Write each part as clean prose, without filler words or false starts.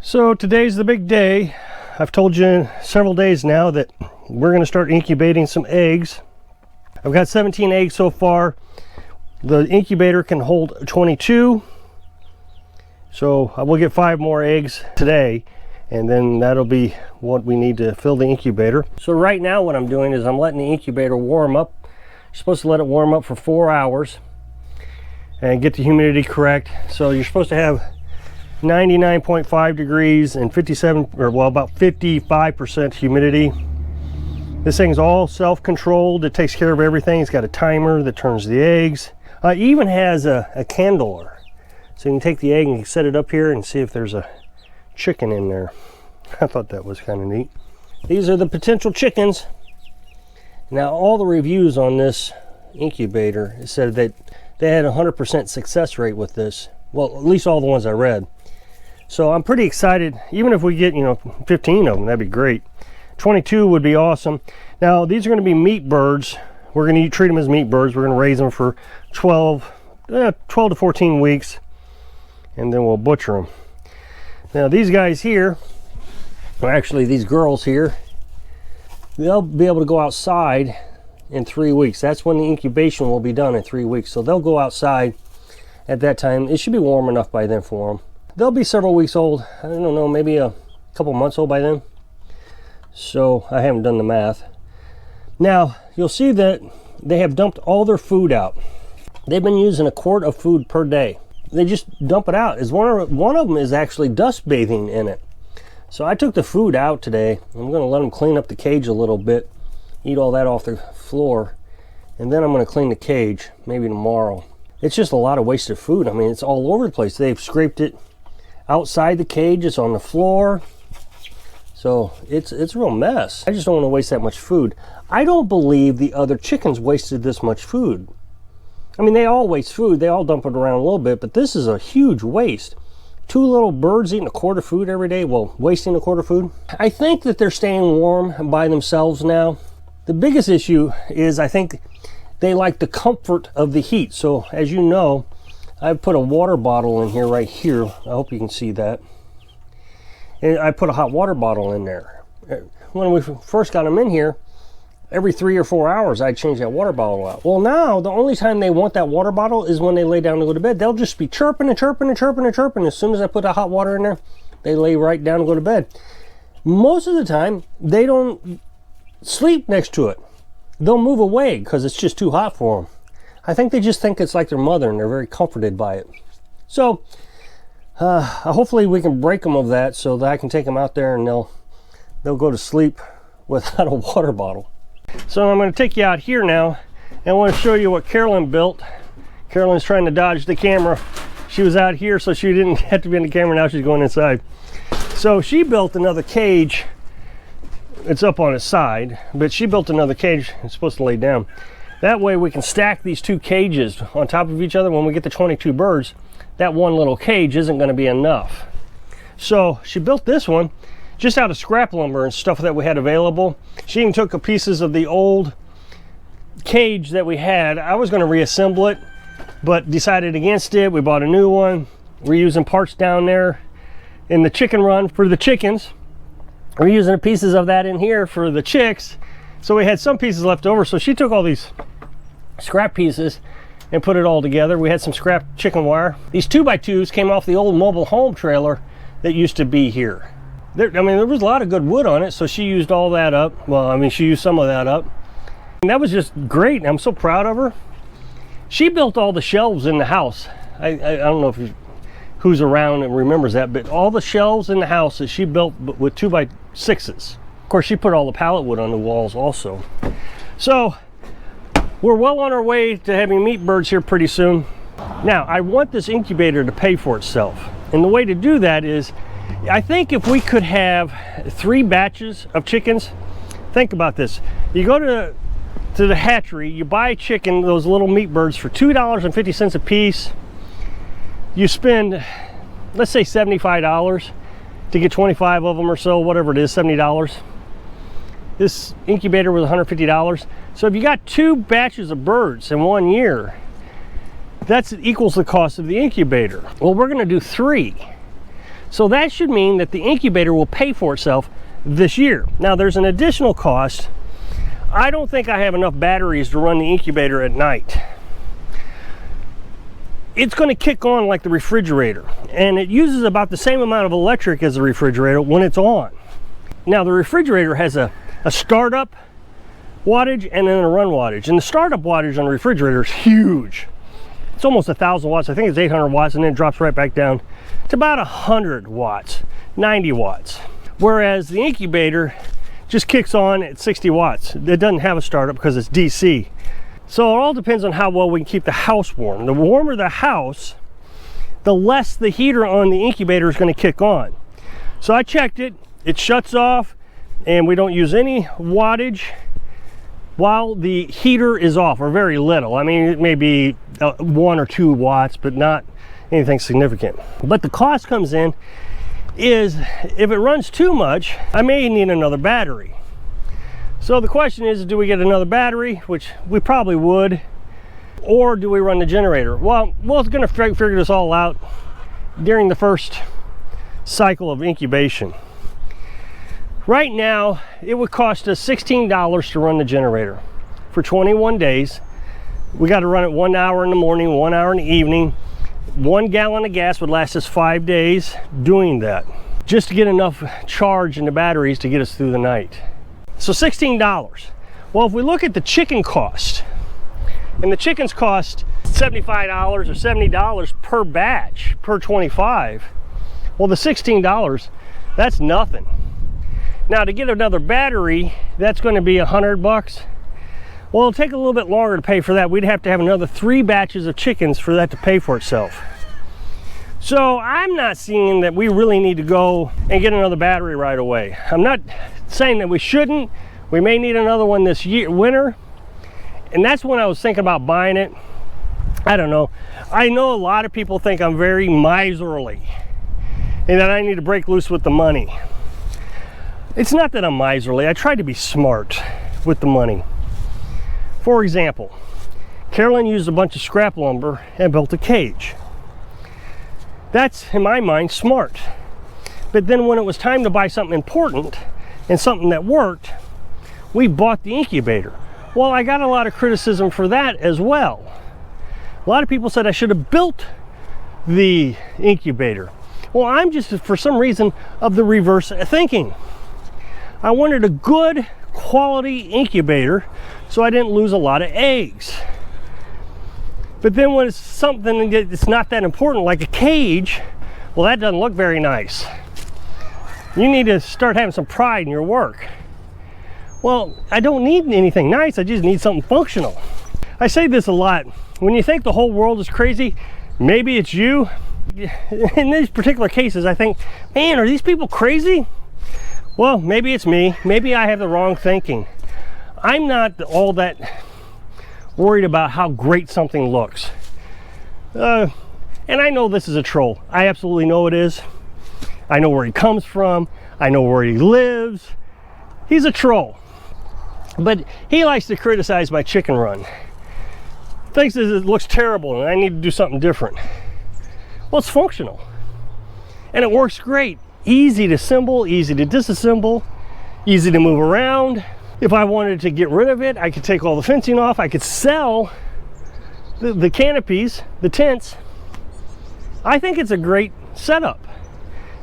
So today's the big day. I've told you several days now that we're going to start incubating some eggs. I've got 17 eggs so far. The incubator can hold 22. So I will get 5 more eggs today, and then that'll be what we need to fill the incubator. So right now what I'm doing is I'm letting the incubator warm up. You're supposed to let it warm up for 4 hours and get the humidity correct. So you're supposed to have 99.5 degrees and 57, or well, about 55% humidity. This thing's all self-controlled. It takes care of everything. It's got a timer that turns the eggs. It even has a candler. So you can take the egg and set it up here and see if there's a chicken in there. I thought that was kind of neat. These are the potential chickens. Now all the reviews on this incubator said that they had a 100% success rate with this. Well, at least all the ones I read. So I'm pretty excited. Even if we get, 15 of them, that'd be great. 22 would be awesome. Now these are going to be meat birds. We're going to treat them as meat birds. We're going to raise them for 12 to 14 weeks, and then we'll butcher them. Now these guys here, or actually these girls here, they'll be able to go outside in 3 weeks. That's when the incubation will be done, in 3 weeks. So they'll go outside at that time. It should be warm enough by then for them. They'll be several weeks old. I don't know, maybe a couple months old by then. So I haven't done the math. Now you'll see that they have dumped all their food out. They've been using 1 quart of food per day. They just dump it out. One of them is actually dust bathing in it. So I took the food out today. I'm going to let them clean up the cage a little bit, eat all that off the floor, and then I'm going to clean the cage maybe tomorrow. It's just a lot of wasted food. I mean, it's all over the place. They've scraped it outside the cage. It's on the floor. So it's a real mess. I just don't want to waste that much food. I don't believe the other chickens wasted this much food. I mean, they all waste food. They all dump it around a little bit, but this is a huge waste. 2 little birds eating 1 quart of food every day. Well, wasting 1 quart of food. I think that they're staying warm by themselves now. The biggest issue is I think they like the comfort of the heat. So as you know, I've put a water bottle in here right here. I hope you can see that. And I put a hot water bottle in there. When we first got them in here, every 3 or 4 hours I'd change that water bottle out. Well, now the only time they want that water bottle is when they lay down to go to bed. They'll just be chirping and chirping and chirping and chirping. As soon as I put the hot water in there, they lay right down and go to bed. Most of the time they don't sleep next to it. They'll move away because it's just too hot for them. I think they just think it's like their mother and they're very comforted by it. So hopefully we can break them of that so that I can take them out there and they'll go to sleep without a water bottle. So I'm going to take you out here now, and I want to show you what Carolyn built. Carolyn's trying to dodge the camera. She was out here so she didn't have to be in the camera. Now she's going inside. So she built another cage. It's up on its side, but she built another cage. It's supposed to lay down. That way we can stack these 2 cages on top of each other. When we get the 22 birds, that one little cage isn't going to be enough. So she built this one just out of scrap lumber and stuff that we had available. She even took pieces of the old cage that we had. I was going to reassemble it, but decided against it. We bought a new one. We're using parts down there in the chicken run for the chickens. We're using pieces of that in here for the chicks. So we had some pieces left over. So she took all these scrap pieces and put it all together. We had some scrap chicken wire. These 2x2s came off the old mobile home trailer that used to be here. There was a lot of good wood on it, so she used all that up. Well, I mean, she used some of that up. And that was just great, and I'm so proud of her. She built all the shelves in the house. I don't know if who's around and remembers that, but all the shelves in the house that she built with 2x6s. Of course, she put all the pallet wood on the walls also. So we're well on our way to having meat birds here pretty soon. Now, I want this incubator to pay for itself. And the way to do that is, I think if we could have 3 batches of chickens, think about this. You go to the hatchery, you buy a chicken, those little meat birds, for $2.50 a piece. You spend, let's say $75 to get 25 of them or so, whatever it is, $70. This incubator was $150. So if you got 2 batches of birds in 1 year, that equals the cost of the incubator. Well, we're going to do 3. So that should mean that the incubator will pay for itself this year. Now there's an additional cost. I don't think I have enough batteries to run the incubator at night. It's going to kick on like the refrigerator, and it uses about the same amount of electric as the refrigerator when it's on. Now the refrigerator has a startup wattage and then a run wattage, and the startup wattage on the refrigerator is huge. It's almost 1,000 watts. I think it's 800 watts, and then it drops right back down to about 100 watts, 90 watts. Whereas the incubator just kicks on at 60 watts. It doesn't have a startup because it's DC. So it all depends on how well we can keep the house warm. The warmer the house, the less the heater on the incubator is going to kick on. So I checked it. It shuts off, and we don't use any wattage while the heater is off, or very little. I mean, it may be 1 or 2 watts, but not anything significant. But the cost comes in is if it runs too much, I may need another battery. So the question is, do we get another battery, which we probably would, or do we run the generator? Well, we're going to figure this all out during the first cycle of incubation. Right now, it would cost us $16 to run the generator for 21 days. We got to run it 1 hour in the morning, 1 hour in the evening. 1 gallon of gas would last us 5 days doing that, just to get enough charge in the batteries to get us through the night. So $16. Well, if we look at the chicken cost, and the chickens cost $75 or $70 per batch, per 25, well, the $16, that's nothing. Now to get another battery, that's going to be $100. Well, it'll take a little bit longer to pay for that. We'd have to have another 3 batches of chickens for that to pay for itself. So I'm not seeing that we really need to go and get another battery right away. I'm not saying that we shouldn't. We may need another one this year, winter. And that's when I was thinking about buying it. I don't know. I know a lot of people think I'm very miserly and that I need to break loose with the money. It's not that I'm miserly. I try to be smart with the money. For example, Carolyn used a bunch of scrap lumber and built a cage. That's, in my mind, smart. But then when it was time to buy something important and something that worked, we bought the incubator. Well, I got a lot of criticism for that as well. A lot of people said I should have built the incubator. Well, I'm just, for some reason, of the reverse thinking. I wanted a good quality incubator so I didn't lose a lot of eggs. But then when it's something that's not that important, like a cage, well, that doesn't look very nice. You need to start having some pride in your work. Well, I don't need anything nice, I just need something functional. I say this a lot. When you think the whole world is crazy, maybe it's you. In these particular cases, I think, man, are these people crazy? Well, maybe it's me. Maybe I have the wrong thinking. I'm not all that worried about how great something looks. And I know this is a troll. I absolutely know it is. I know where he comes from. I know where he lives. He's a troll. But he likes to criticize my chicken run. Thinks that it looks terrible and I need to do something different. Well, it's functional. And it works great. Easy to assemble, easy to disassemble, easy to move around. If I wanted to get rid of it, I could take all the fencing off. I could sell the canopies, the tents. I think it's a great setup.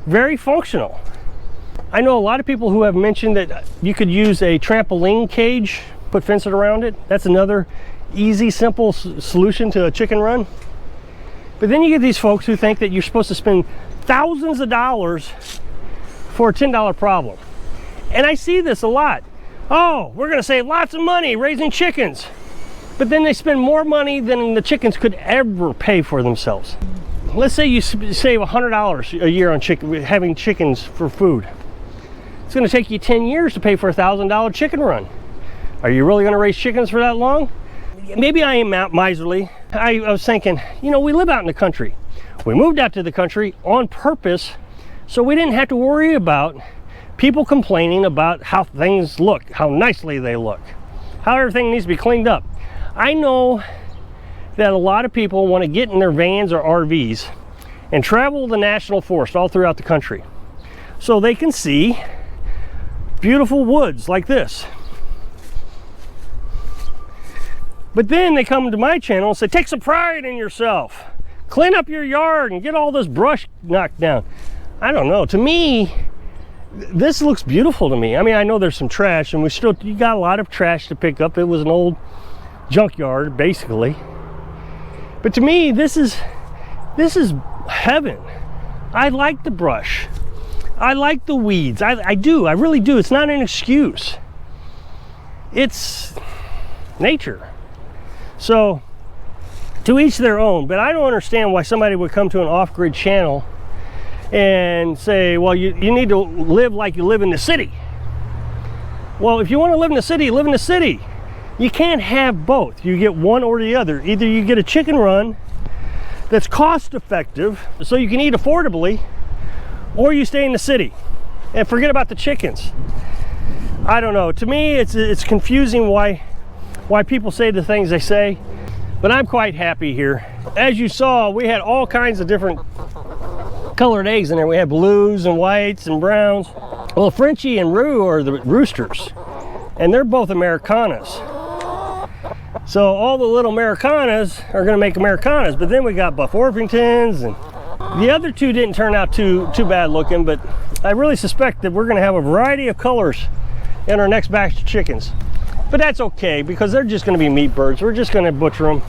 Very functional. I know a lot of people who have mentioned that you could use a trampoline cage, put fencing around it. That's another easy, simple solution to a chicken run. But then you get these folks who think that you're supposed to spend thousands of dollars for a $10 problem. And I see this a lot. Oh, we're going to save lots of money raising chickens. But then they spend more money than the chickens could ever pay for themselves. Let's say you save $100 a year on having chickens for food. It's going to take you 10 years to pay for a $1,000 chicken run. Are you really going to raise chickens for that long? Maybe I am miserly. I was thinking, you know, we live out in the country. We moved out to the country on purpose so we didn't have to worry about people complaining about how things look, how nicely they look, how everything needs to be cleaned up. I know that a lot of people want to get in their vans or RVs and travel the national forest all throughout the country so they can see beautiful woods like this. But then they come to my channel and say, take some pride in yourself. Clean up your yard and get all this brush knocked down. I don't know. To me, this looks beautiful to me. I mean, I know there's some trash, and you got a lot of trash to pick up. It was an old junkyard, basically. But to me, this is heaven. I like the brush. I like the weeds. I do. I really do. It's not an excuse. It's nature. So, to each their own. But I don't understand why somebody would come to an off-grid channel and say, well, you need to live like you live in the city. Well, if you want to live in the city, live in the city. You can't have both. You get one or the other. Either you get a chicken run that's cost effective so you can eat affordably, or you stay in the city and forget about the chickens. I don't know. To me, it's confusing why people say the things they say, but I'm quite happy here. As you saw, we had all kinds of different colored eggs in there. We had blues and whites and browns. Well, Frenchie and Roo are the roosters, and they're both Americanas. So all the little Americanas are going to make Americanas, but then we got Buff Orpingtons, and the other two didn't turn out too bad looking, but I really suspect that we're going to have a variety of colors in our next batch of chickens. But that's okay, because they're just going to be meat birds. We're just going to butcher them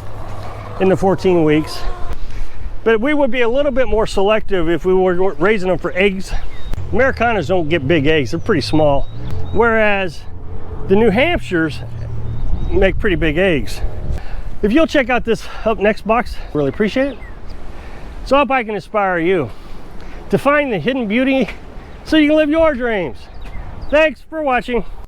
in the 14 weeks. But we would be a little bit more selective if we were raising them for eggs. Americanas don't get big eggs. They're pretty small. Whereas the New Hampshires make pretty big eggs. If you'll check out this up next box, really appreciate it. So I hope I can inspire you to find the hidden beauty so you can live your dreams. Thanks for watching.